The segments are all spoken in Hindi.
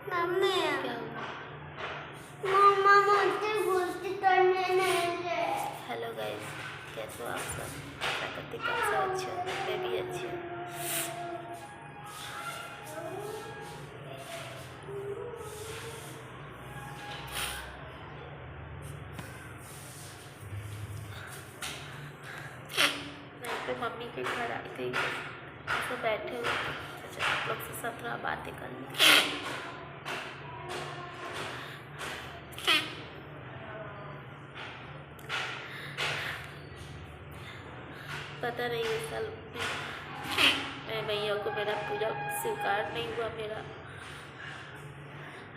मम्मी क्या हुआ? मम्मा मुझे गुस्से करने नहीं दे। हेलो गाइस, कैसे हो आप सब? आशा करती हूँ आप सब अच्छे हो, मैं भी अच्छी हूँ। मैं तो मम्मी के घर आई थी, ऐसे बैठे हुए थे, सोचा आप लोग से 17 बातें कर ली। पता नहीं इस साल मैं मैया को मेरा पूजा स्वीकार नहीं हुआ मेरा।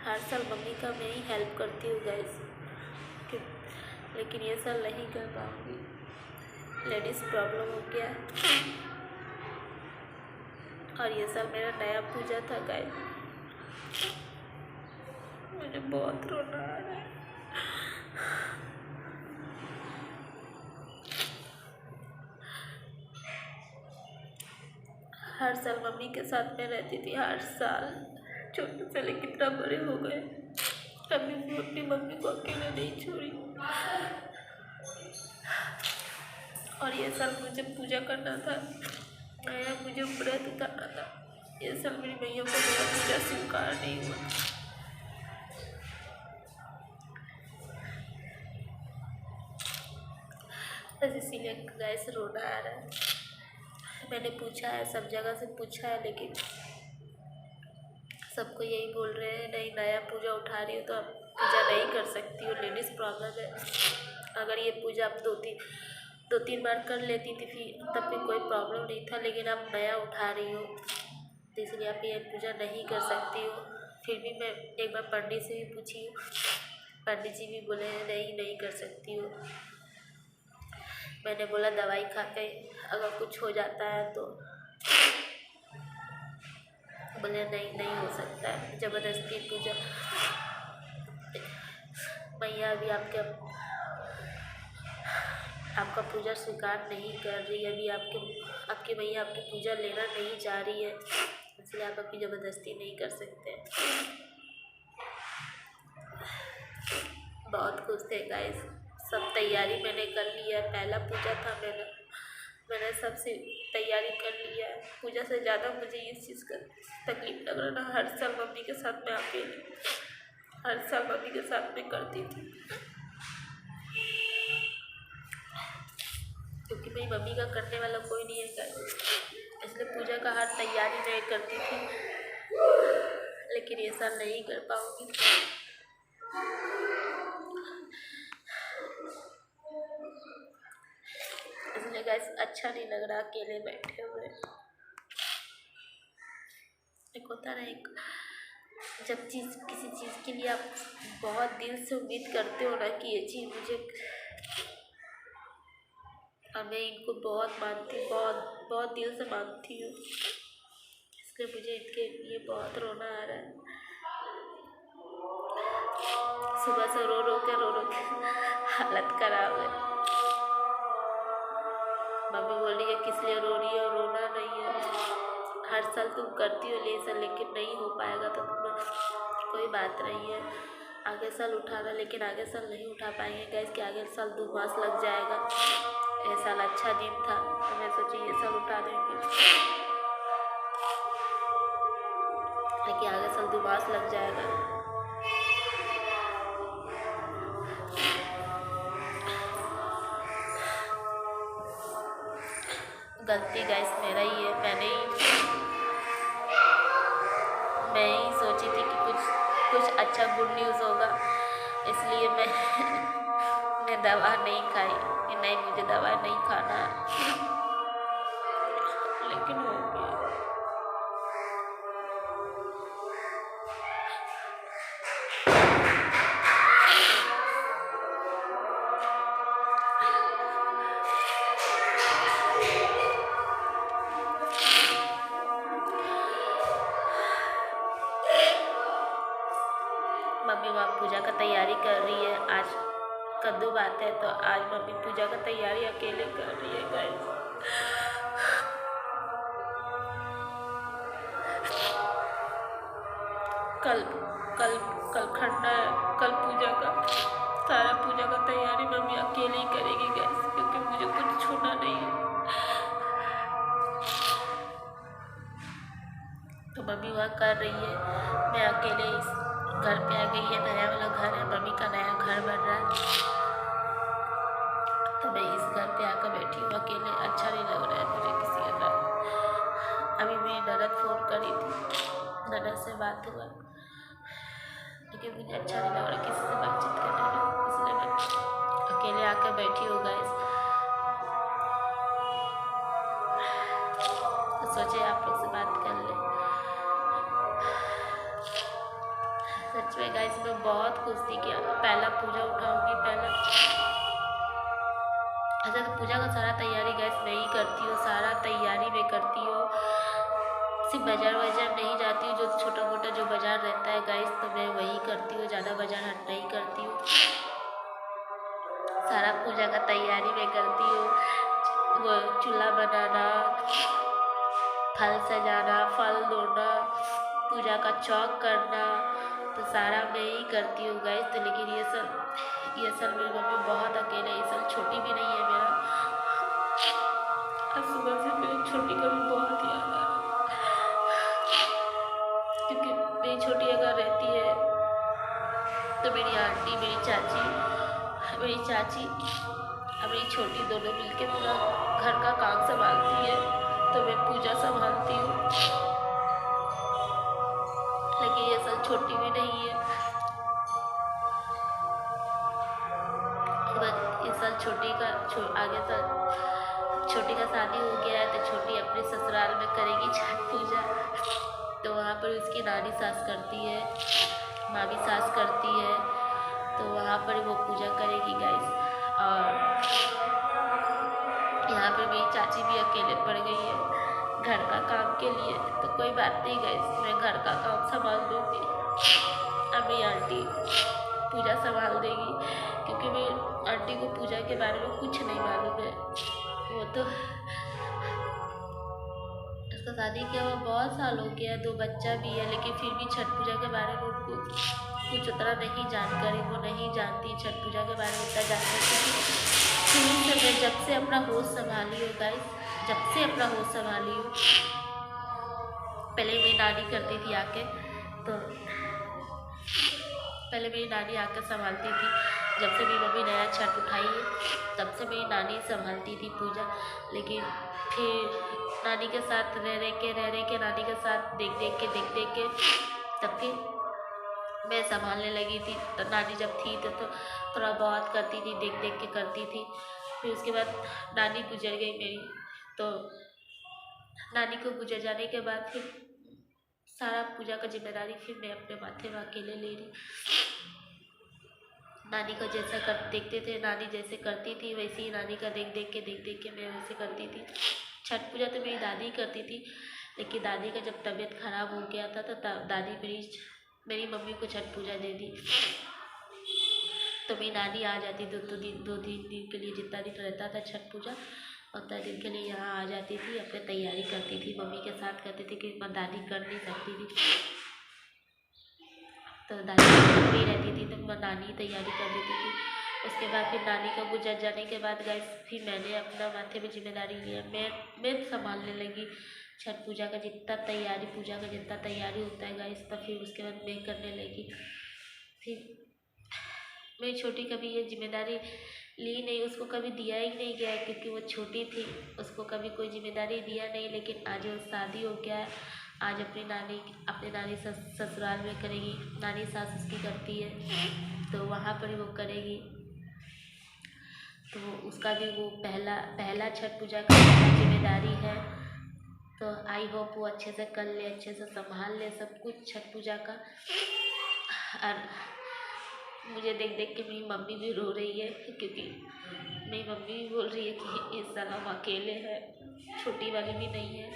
हर साल मम्मी का मैं ही हेल्प करती हूँ गाइस, लेकिन ये साल नहीं कर पाऊँगी। लेडीज़ प्रॉब्लम हो गया है और ये साल मेरा नया पूजा था गाइस। मुझे बहुत रोना आ रहा है। हर साल मम्मी के साथ में रहती थी, हर साल छोटे से लेकर कितना बड़े हो गए, कभी भी अपनी मम्मी को अकेले नहीं छोड़ी। और ये साल मुझे पूजा करना था, मुझे व्रत उतारना था। ये साल मेरी मैया को मेरा पूजा स्वीकार नहीं हुआ। बस इसीलिए गाइस रोना आ रहा है। मैंने पूछा है, सब जगह से पूछा है, लेकिन सबको यही बोल रहे हैं नहीं, नया पूजा उठा रही हो तो आप पूजा नहीं कर सकती हो, लेडीज़ प्रॉब्लम है। अगर ये पूजा आप दो तीन बार कर लेती थी फिर तब भी कोई प्रॉब्लम नहीं था, लेकिन आप नया उठा रही हो तो इसलिए आप ये पूजा नहीं कर सकती हो। फिर भी मैं एक बार पंडित से भी पूछी, पंडित जी भी बोले नहीं कर सकती हो। मैंने बोला दवाई खा के अगर कुछ हो जाता है तो, बोले नहीं हो सकता है, ज़बरदस्ती पूजा। मैया अभी आपका पूजा स्वीकार नहीं कर रही है, अभी आपकी मैया आपकी पूजा लेना नहीं चाह रही है, इसलिए आप अभी ज़बरदस्ती नहीं कर सकते। बहुत खुश थे गाइस, सब तैयारी मैंने कर लिया है। पहला पूजा था, मैंने सबसे तैयारी कर लिया है। पूजा से ज़्यादा मुझे इस चीज़ का तकलीफ लग रहा था। हर साल मम्मी के साथ में अकेली, हर साल मम्मी के साथ में करती थी, क्योंकि मेरी मम्मी का करने वाला कोई नहीं है, इसलिए पूजा का हर तैयारी मैं करती थी, लेकिन ये साल नहीं कर पाऊँगी। इसलिए गाइस अच्छा नहीं लग रहा अकेले बैठे हुए। एक होता है एक, जब किसी चीज़ के लिए आप बहुत दिल से उम्मीद करते हो ना कि ये चीज़ मुझे, मैं इनको बहुत मानती हूँ, बहुत दिल से मानती हूँ, इसलिए मुझे इनके लिए बहुत रोना आ रहा है। सुबह से रो के हालत खराब है। मम्मी बोल रही है किस लिए रो रही है, रोना नहीं है, हर साल तुम करती हो लेकिन नहीं हो पाएगा तो कोई बात नहीं है, आगे साल उठाना, लेकिन आगे साल नहीं उठा पाएंगे गैस कि आगे साल 2 मास लग जाएगा। ये साल अच्छा दिन था तो मैं सोची ये साल उठा देंगे, लेकिन आगे साल 2 मास लग जाएगा। गलती गाइस मेरा ही है, मैं ही सोची थी कि कुछ अच्छा गुड न्यूज़ होगा, इसलिए मैं दवा नहीं खाई कि नहीं मुझे दवा नहीं खाना है, लेकिन हो गया। मम्मी वहाँ पूजा का तैयारी कर रही है, आज कद्दू बात है तो आज मम्मी पूजा का तैयारी अकेले कर रही है गाइस। कल कल कल खरना है, कल पूजा का सारा पूजा का तैयारी मम्मी अकेले ही करेगी गैस, क्योंकि मुझे कुछ छूना नहीं है। तो मम्मी वहाँ कर रही है, मैं अकेले इस घर पे आ गई है। नया वाला घर है, मम्मी का नया घर बन रहा है, तो मैं इस घर पे आकर बैठी हूँ अकेले। अच्छा नहीं लग रहा है मुझे किसी के साथ। अभी मेरी ननद फ़ोन करी थी, ननद से बात हुआ, लेकिन मुझे अच्छा नहीं लग रहा किसी से बातचीत करने में, इसलिए मैं अकेले आकर बैठी हूँ गाइस। तो सोचे आप लोग से बात कर ले। सच में गाइस मैं बहुत खुश थी कि पहला पूजा उठाऊंगी। पहला अच्छा, तो पूजा का सारा तैयारी गैस मैं ही करती हूँ, सारा तैयारी मैं करती हूँ। सिर्फ बाजार नहीं जाती हूँ, जो छोटा मोटा जो बाजार रहता है गाइस, तो मैं वही करती हूँ, ज़्यादा बाजार हट नहीं करती हूँ। सारा पूजा का तैयारी मैं करती हूँ, वो चूल्हा बनाना, फल सजाना, फल तोड़ना, पूजा का चौक करना, तो सारा मैं ही करती हूँ गाइस। तो लेकिन ये सब मेरी मम्मी बहुत अकेले, ये सब छोटी भी नहीं है मेरा। आज सुबह से मेरी छोटी का भी बहुत याद आ रहा है, क्योंकि मेरी छोटी अगर रहती है तो मेरी आंटी, मेरी चाची और मेरी छोटी दोनों मिलके पूरा घर का काम संभालती है, तो मैं पूजा संभालती हूँ। लेकिन ये सब छोटी भी नहीं है, इस साल आगे साल छोटी का शादी हो गया है, तो छोटी अपने ससुराल में करेगी छठ पूजा। तो वहाँ पर उसकी नानी सास करती है, मामी सास करती है, तो वहाँ पर वो पूजा करेगी गाइस। और यहाँ पर मेरी चाची भी अकेले पड़ गई है घर का काम के लिए, तो कोई बात नहीं गाइस, मैं घर का काम संभाल दूँगी। अब मेरी आंटी पूजा संभाल देगी, क्योंकि मेरी आंटी को पूजा के बारे में कुछ नहीं मालूम है। वो तो उसका शादी किया हुआ बहुत साल हो गया, 2 बच्चा भी है, लेकिन फिर भी छठ पूजा के बारे में उनको कुछ उतना नहीं जानकारी, वो नहीं जानती छठ पूजा के बारे में उतना जानकारी। शुरू से मैं जब से अपना होश संभाली हूँ गाइस, जब से अपना होश संभाली हूँ, पहले मेरी नानी करती थी आके, तो पहले मेरी नानी आकर संभालती थी। जब से मेरी मम्मी नया छठ उठाई है, तब से मेरी नानी संभालती थी पूजा। लेकिन फिर नानी के साथ रह के नानी के साथ देख देख के तब फिर मैं संभालने लगी थी। तो नानी जब थी तो थोड़ा बहुत करती थी, देख के करती थी। फिर उसके बाद नानी गुजर गई मेरी, तो नानी को गुजर जाने के बाद फिर सारा पूजा का जिम्मेदारी फिर मैं अपने माथे में अकेले ले रही। नानी का जैसा देखते थे, नानी जैसे करती थी वैसे ही नानी का देख देख के मैं वैसे करती थी। छठ पूजा तो मेरी दादी करती थी, लेकिन दादी का जब तबीयत ख़राब हो गया था तो दादी मेरी मम्मी को छठ पूजा दे दी। तो मेरी नानी आ जाती 2-3 दिन के लिए, जितना दिन रहता था छठ पूजा उतना दिन के लिए यहाँ आ जाती थी, अपने तैयारी करती थी, मम्मी के साथ करती थी, कि दादी कर नहीं सकती थी। तो दादी भी रहती थी तो नानी तैयारी कर देती थी। उसके बाद फिर नानी का गुजर जाने के बाद गाइस फिर मैंने अपना माथे में जिम्मेदारी लिया, मैं संभालने लगी छठ पूजा का जितना तैयारी, पूजा का जितना तैयारी होता है गाइस, तब फिर उसके बाद मैं करने लगी। फिर मेरी छोटी कभी ये जिम्मेदारी ली नहीं, उसको कभी दिया ही नहीं गया, क्योंकि वो छोटी थी, उसको कभी कोई जिम्मेदारी दिया नहीं। लेकिन आज वो शादी हो गया है, आज अपनी नानी ससुराल में करेगी, नानी सास उसकी करती है, तो वहाँ पर वो करेगी। तो उसका भी वो पहला छठ पूजा का जिम्मेदारी है। तो आई होप वो अच्छे से कर ले, अच्छे से संभाल ले सब कुछ छठ पूजा का। और मुझे देख के मेरी मम्मी भी रो रही है, क्योंकि मेरी मम्मी भी बोल रही है कि इस साल हम अकेले हैं, छोटी वाली भी नहीं है,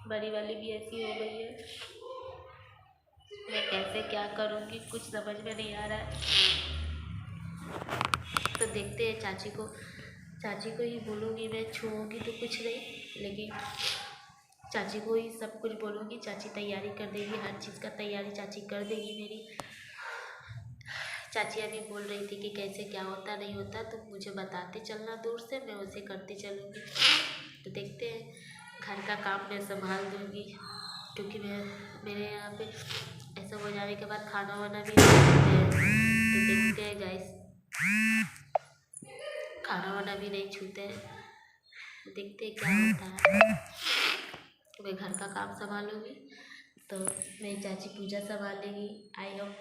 बड़ी वाली भी ऐसी हो गई है। मैं कैसे क्या करूँगी कुछ समझ में नहीं आ रहा है। तो देखते हैं, चाची को ही बोलूँगी मैं, छूऊँगी तो कुछ नहीं, लेकिन चाची को ही सब कुछ बोलूँगी, चाची तैयारी कर देगी, हर चीज़ का तैयारी चाची कर देगी मेरी। चाची अभी बोल रही थी कि कैसे क्या होता नहीं होता तो मुझे बताते चलना दूर से, मैं उसे करती चलूँगी। तो देखते हैं, घर का काम मैं संभाल दूँगी, क्योंकि मेरे यहाँ पे ऐसा हो जाने के बाद खाना वाना भी नहीं देते हैं। तो देखते हैं गाइस, खाना वाना भी नहीं छूते हैं, देखते हैं क्या होता है। मैं घर का काम संभालूँगी तो मेरी चाची पूजा संभालेगी। आई होप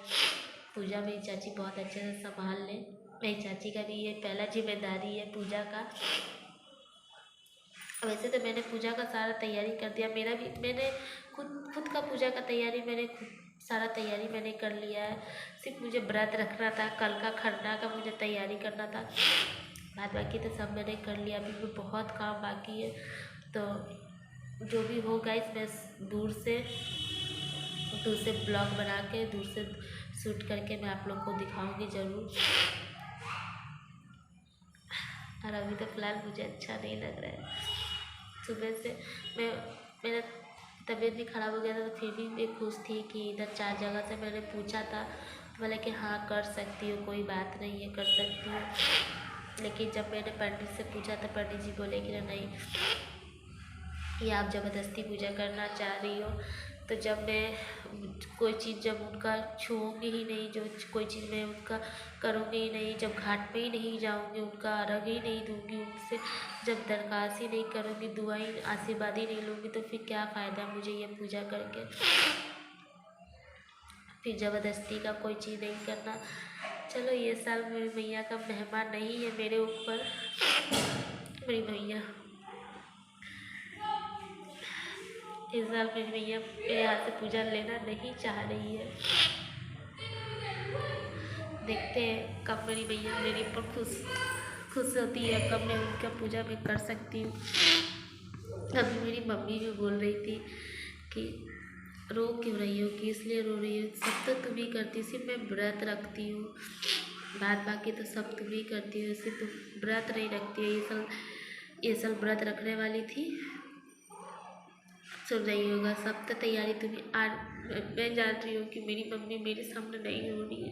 पूजा मेरी चाची बहुत अच्छे से संभाल ले। मेरी चाची का भी ये पहला जिम्मेदारी है पूजा का। वैसे तो मैंने पूजा का सारा तैयारी कर दिया, मैंने खुद का पूजा का तैयारी मैंने खुद सारा तैयारी मैंने कर लिया है। सिर्फ मुझे व्रत रखना था, कल का खरना का मुझे तैयारी करना था, बाद बाकी तो सब मैंने कर लिया। अभी भी बहुत काम बाकी है, तो जो भी हो गाइस मैं दूर से ब्लॉग बना के दूर से शूट करके मैं आप लोग को दिखाऊंगी ज़रूर। और अभी तो फ़िलहाल मुझे अच्छा नहीं लग रहा है। सुबह से मेरा तबीयत भी ख़राब हो गया था, तो फिर भी मैं खुश थी कि इधर 4 जगह से मैंने पूछा था, तो बोला कि हाँ कर सकती हो, कोई बात नहीं है, कर सकती हो। लेकिन जब मैंने पंडित से पूछा तो पंडित जी बोले कि नहीं, ये आप ज़बरदस्ती पूजा करना चाह रही हो। तो जब मैं कोई चीज़ जब उनका छूऊंगी ही नहीं, जो कोई चीज़ मैं उनका करूँगी ही नहीं, जब घाट पे ही नहीं जाऊँगी, उनका अर्घ ही नहीं दूँगी, उनसे जब दरखास्त ही नहीं करूँगी, दुआ ही आशीर्वाद ही नहीं लूँगी, तो फिर क्या फ़ायदा मुझे ये पूजा करके। फिर ज़बरदस्ती का कोई चीज़ नहीं करना। चलो ये साल मेरी मैया का मेहमान नहीं है मेरे ऊपर, मेरी मैया इस साल मेरी मैया मेरे हाथ से पूजा लेना नहीं चाह रही है। देखते हैं कब मेरी मैया मेरे ऊपर खुश होती है, कब मैं उनका पूजा में कर सकती हूँ। अभी मेरी मम्मी भी बोल रही थी कि रो क्यों रही हो, कि इसलिए रो रही हो, सब तो तुम ही करती, सिर्फ मैं व्रत रखती हूँ, बाद बाकी तो सब तुम ही करती हो, सिर्फ तुम व्रत नहीं रखती है। ये साल व्रत रखने वाली थी, सुन रही होगा, सब तो तैयारी तुम्हें मैं जान रही हूँ कि मेरी मम्मी मेरे सामने नहीं रो रही है,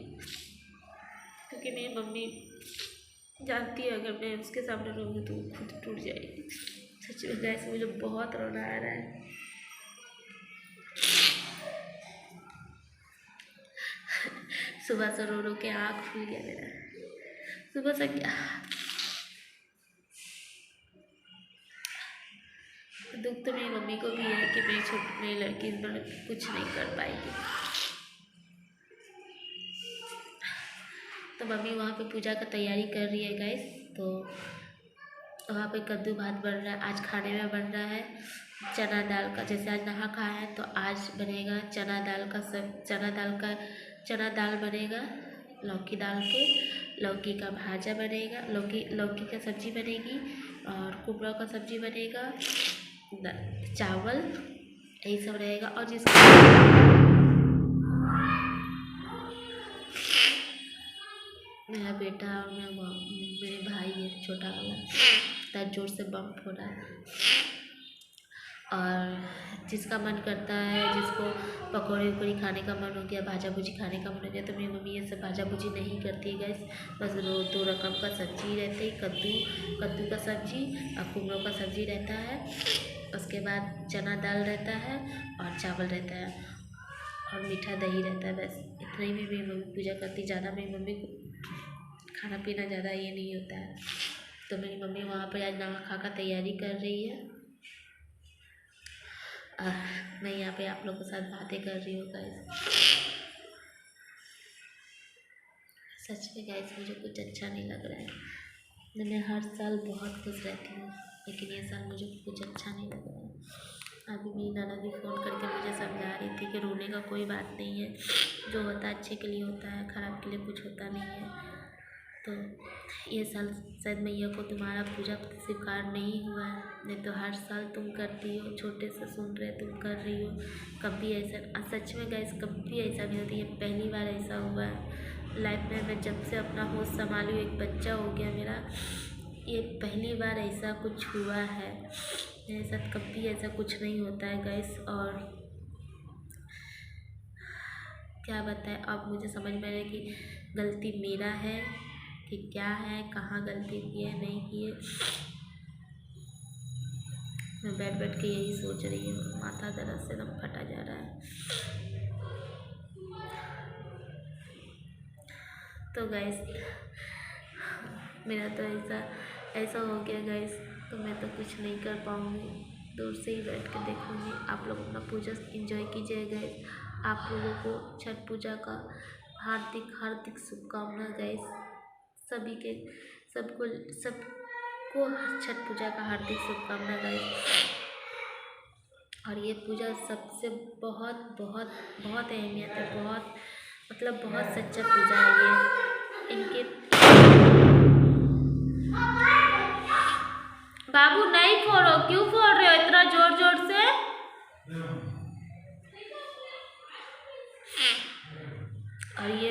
क्योंकि मेरी मम्मी जानती है अगर मैं उसके सामने रोऊंगी तो वो खुद टूट जाएगी। सच में गाइस मुझे बहुत रोना आ रहा है। सुबह से रो रो के आँख फूल गया मेरा, सुबह से क्या दुख तो मेरी मम्मी को भी है कि मेरी लड़की इस बार कुछ नहीं कर पाएगी। तो मम्मी वहाँ पे पूजा का तैयारी कर रही है गाइस। तो वहाँ पे कद्दू भात बन रहा है, आज खाने में बन रहा है चना दाल का। जैसे आज नहा खा है तो आज बनेगा चना दाल बनेगा, लौकी डाल के लौकी का भाजा बनेगा, लौकी का सब्जी बनेगी, और कुमड़ा का सब्जी बनेगा, चावल, यही सब रहेगा। और मेरा बेटा और मेरे भाई है छोटा वाला, इतना ज़ोर से बम फोड़ा है। और जिसका मन करता है, जिसको पकौड़ी वकौड़ी खाने का मन हो गया, भाजा भुजी खाने का मन हो गया, तो मेरी मम्मी ये सब भाजा भुजी नहीं करती है गाइस। बस 2 रकम का सब्जी रहते है, कद्दू का सब्जी और कुमड़ों का सब्जी रहता है, उसके बाद चना दाल रहता है और चावल रहता है और मीठा दही रहता है। बस इतना ही में मेरी मम्मी पूजा करती, ज़्यादा मेरी मम्मी को खाना पीना ज़्यादा ये नहीं होता है। तो मेरी मम्मी वहाँ पर आज नहा खा का तैयारी कर रही है। मैं यहाँ पे आप लोगों के साथ बातें कर रही हूँ गाइस। सच में गाइस मुझे कुछ अच्छा नहीं लग रहा है। मैं हर साल बहुत खुश रहती हूँ, लेकिन ये साल मुझे कुछ अच्छा नहीं लग रहा है। अभी मेरी नाना भी फ़ोन करके मुझे समझा रही थी कि रोने का कोई बात नहीं है, जो होता है अच्छे के लिए होता है, ख़राब के लिए कुछ होता नहीं है। तो ये साल शायद मैया को तुम्हारा पूजा स्वीकार नहीं हुआ है, नहीं तो हर साल तुम करती हो, छोटे से सुन रहे तुम कर रही हो। कभी ऐसा सच में गाइस कभी ऐसा नहीं होती है, पहली बार ऐसा हुआ है लाइफ में। मैं जब से अपना होश संभाली हूँ, एक बच्चा हो गया मेरा, ये पहली बार ऐसा कुछ हुआ है। मेरे साथ कभी ऐसा कुछ नहीं होता है गाइस। और क्या बताएं, अब मुझे समझ में आ रहा है कि गलती मेरा है कि क्या है, कहाँ गलती की है नहीं की है। मैं बैठ बैठ के यही सोच रही हूँ, माथा दर्द से एकदम फटा जा रहा है। तो गाइस मेरा तो ऐसा हो गया गाइस, तो मैं तो कुछ नहीं कर पाऊँगी, दूर से ही बैठ के देखूँगी। आप लोग अपना पूजा एंजॉय कीजिए गाइस। आप लोगों को छठ पूजा का हार्दिक हार्दिक शुभकामना गाइस। सभी के सबको छठ पूजा का हार्दिक शुभकामना गाइस। और ये पूजा सबसे बहुत बहुत बहुत अहमियत है, बहुत मतलब बहुत सच्चा पूजा है ये। इनके बाबू नहीं फोड़ो, क्यों फोड़ रहे हो इतना जोर जोर से? और ये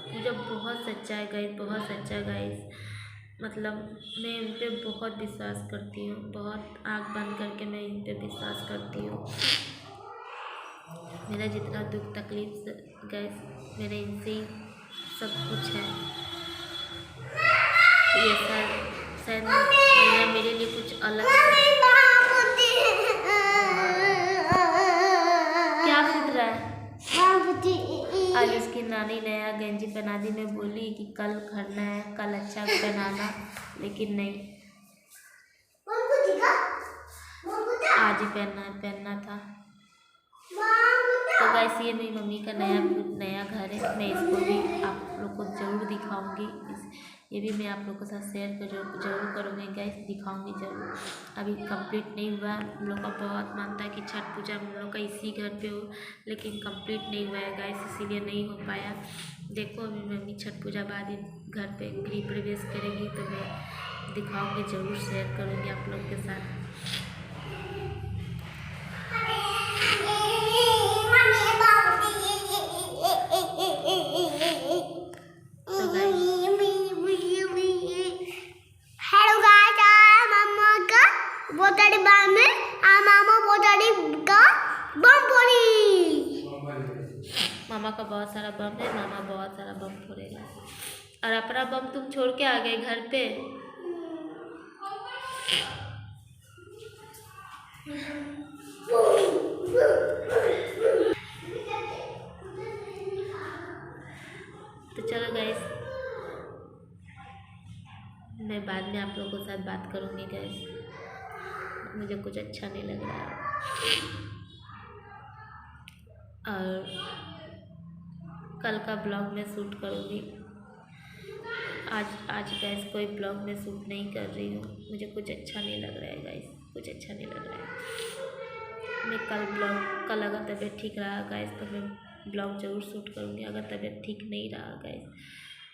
पूजा बहुत सच्चा है गाइस, बहुत सच्चा गाइस। मतलब मैं इन पे बहुत विश्वास करती हूँ, बहुत आँख बंद करके मैं इन पे विश्वास करती हूँ। मेरा जितना दुख तकलीफ गाइस, मेरे इनसे ही सब कुछ है। ये शायद मैया मेरे लिए कुछ अलग क्या फूट रहा है? आज इसकी नानी नया गंजी पहना दी। मैं बोली कि कल करना है, कल अच्छा पहनाना, लेकिन नहीं, आज ही पहनना था। तो गाइस ये मेरी मम्मी का नया घर है, मैं इसको भी आप लोग को ज़रूर दिखाऊंगी। ये भी मैं आप लोग के साथ शेयर जरूर करूँगी गाइस, दिखाऊंगी ज़रूर। अभी कंप्लीट नहीं हुआ। हम लोग का बहुत मानता है कि छठ पूजा हम लोग का इसी घर पे हो, लेकिन कंप्लीट नहीं हुआ है गाइस, इसीलिए नहीं हो पाया। देखो अभी मम्मी छठ पूजा बाद ही घर पे गृह प्रवेश करेगी, तो मैं दिखाऊंगी, ज़रूर शेयर करूँगी आप लोग के साथ। मामा का बहुत सारा बम है, मामा बहुत सारा बम फोड़ेगा। और अपना बम तुम छोड़ के आ गए घर पे। तो चलो गाइस, मैं बाद में आप लोगों के साथ बात करूँगी गाइस, मुझे कुछ अच्छा नहीं लग रहा है। और कल का ब्लॉग में शूट करूँगी। आज गाइस कोई ब्लॉग में शूट नहीं कर रही हूँ, मुझे कुछ अच्छा नहीं लग रहा है गाइस, कुछ अच्छा नहीं लग रहा है। मैं कल अगर तबीयत ठीक रहा गाइस तो मैं ब्लॉग ज़रूर शूट करूँगी। अगर तबीयत ठीक नहीं रहा गाइस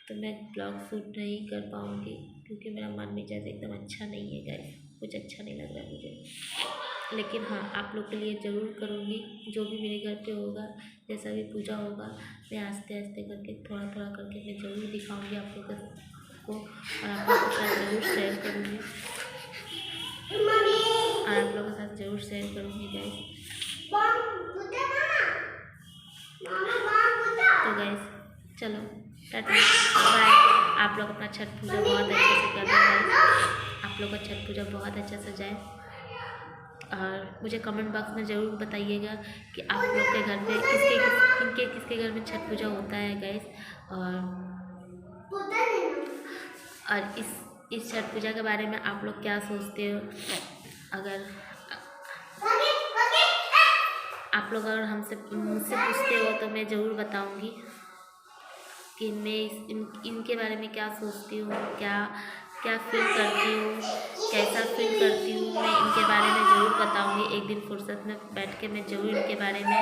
तो मैं ब्लॉग शूट नहीं कर पाऊँगी, क्योंकि मेरा मन मिजाज एकदम अच्छा नहीं है गाइस, कुछ अच्छा नहीं लग रहा है मुझे। लेकिन हाँ, आप लोग के लिए ज़रूर करूँगी, जो भी मेरे घर पे होगा, जैसा भी पूजा होगा, मैं आस्ते आस्ते करके थोड़ा थोड़ा करके मैं ज़रूर दिखाऊँगी आप लोगों को, और आप लोगों के साथ ज़रूर शेयर करूँगी, और आप लोगों के साथ ज़रूर शेयर करूँगी गाइस। तो गाइस चलो टाटा बाय। आप लोग अपना छठ पूजा बहुत अच्छे से करना गाइस, आप लोग का छठ पूजा बहुत अच्छा से जाए। और मुझे कमेंट बॉक्स में ज़रूर बताइएगा कि आप लोग के घर पे किसके घर में छठ पूजा होता है गाइस। और इस छठ पूजा के बारे में आप लोग क्या सोचते हो? अगर आप लोग मुझसे पूछते हो तो मैं ज़रूर बताऊंगी कि मैं इनके बारे में क्या सोचती हूँ, क्या फील करती हूँ, कैसा फील करती हूँ। मैं इनके बारे में ज़रूर बताऊंगी। एक दिन फुर्सत में बैठ के मैं ज़रूर इनके बारे में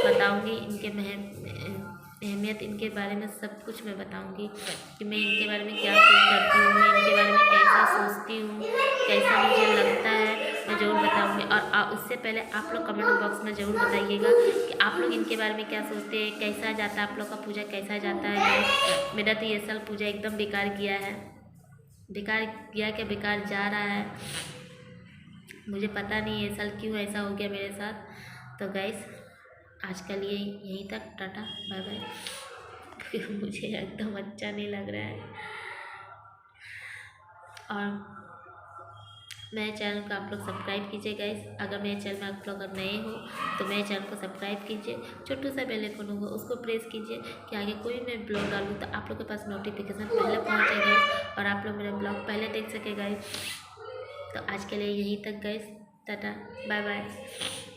बताऊंगी, इनके अहमियत, इनके बारे में सब कुछ मैं बताऊंगी कि मैं इनके बारे में क्या फील करती हूँ, मैं इनके बारे में कैसा सोचती हूँ, कैसा मुझे लगता है, मैं ज़रूर बताऊंगी। और उससे पहले आप लोग कमेंट बॉक्स में ज़रूर बताइएगा कि आप लोग इनके बारे में क्या सोचते हैं, कैसा जाता है आप लोग का पूजा, कैसा जाता है। मेरा तो ये साल पूजा एकदम बेकार गया है, बेकार जा रहा है। मुझे पता नहीं ये साल क्यों ऐसा हो गया मेरे साथ। तो गाइस आज के लिए यहीं तक, टाटा बाय बाय। मुझे एकदम अच्छा नहीं लग रहा है। और मेरे चैनल को आप लोग सब्सक्राइब कीजिए गाइस। अगर मेरे चैनल में आप लोग अगर नए हो तो मेरे चैनल को सब्सक्राइब कीजिए, छोटू सा बेल आइकन होगा उसको प्रेस कीजिए कि आगे कोई मैं ब्लॉग डालूँ तो आप लोग के पास नोटिफिकेशन पहले पहुँचे गाइस और आप लोग मेरा ब्लॉग पहले देख सके गाइस। तो आज के लिए यहीं तक गाइस, टाटा बाय बाय।